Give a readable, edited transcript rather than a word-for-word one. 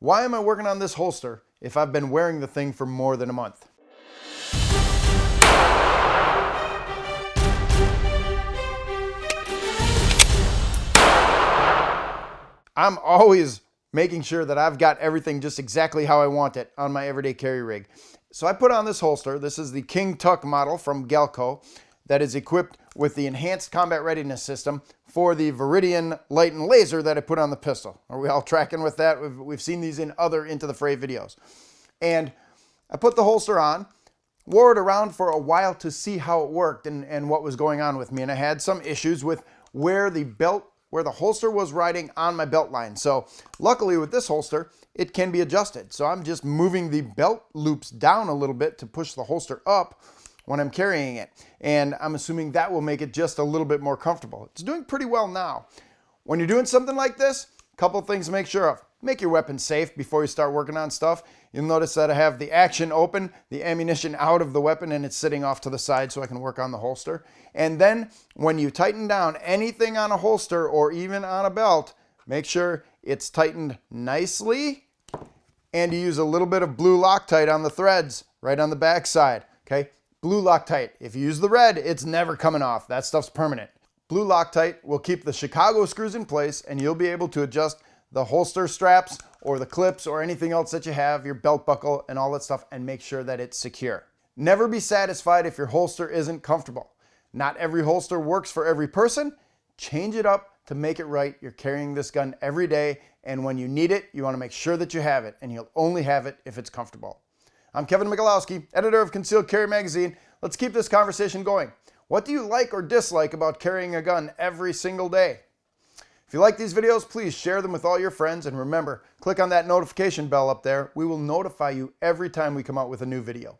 Why am I working on this holster if I've been wearing the thing for more than a month? I'm always making sure that I've got everything just exactly how I want it on my everyday carry rig. So I put on this holster. This is the King Tuck model from Galco that is equipped with the enhanced combat readiness system for the Viridian light and laser that I put on the pistol. Are we all tracking with that? We've seen these in other Into the Fray videos. And I put the holster on, wore it around for a while to see how it worked and what was going on with me. And I had some issues with where the holster was riding on my belt line. So luckily with this holster, it can be adjusted. So I'm just moving the belt loops down a little bit to push the holster up when I'm carrying it. And I'm assuming that will make it just a little bit more comfortable. It's doing pretty well now. When you're doing something like this, a couple things to make sure of. Make your weapon safe before you start working on stuff. You'll notice that I have the action open, the ammunition out of the weapon, and it's sitting off to the side so I can work on the holster. And then when you tighten down anything on a holster or even on a belt, make sure it's tightened nicely, and you use a little bit of blue Loctite on the threads right on the back side. Okay, blue Loctite. If you use the red, it's never coming off. That stuff's permanent. Blue Loctite will keep the Chicago screws in place, and you'll be able to adjust the holster straps or the clips or anything else that you have, your belt buckle and all that stuff, and make sure that it's secure. Never be satisfied if your holster isn't comfortable. Not every holster works for every person. Change it up to make it right. You're carrying this gun every day, and when you need it, you want to make sure that you have it, and you'll only have it if it's comfortable. I'm Kevin Michalowski, editor of Concealed Carry Magazine. Let's keep this conversation going. What do you like or dislike about carrying a gun every single day? If you like these videos, please share them with all your friends, and remember, click on that notification bell up there. We will notify you every time we come out with a new video.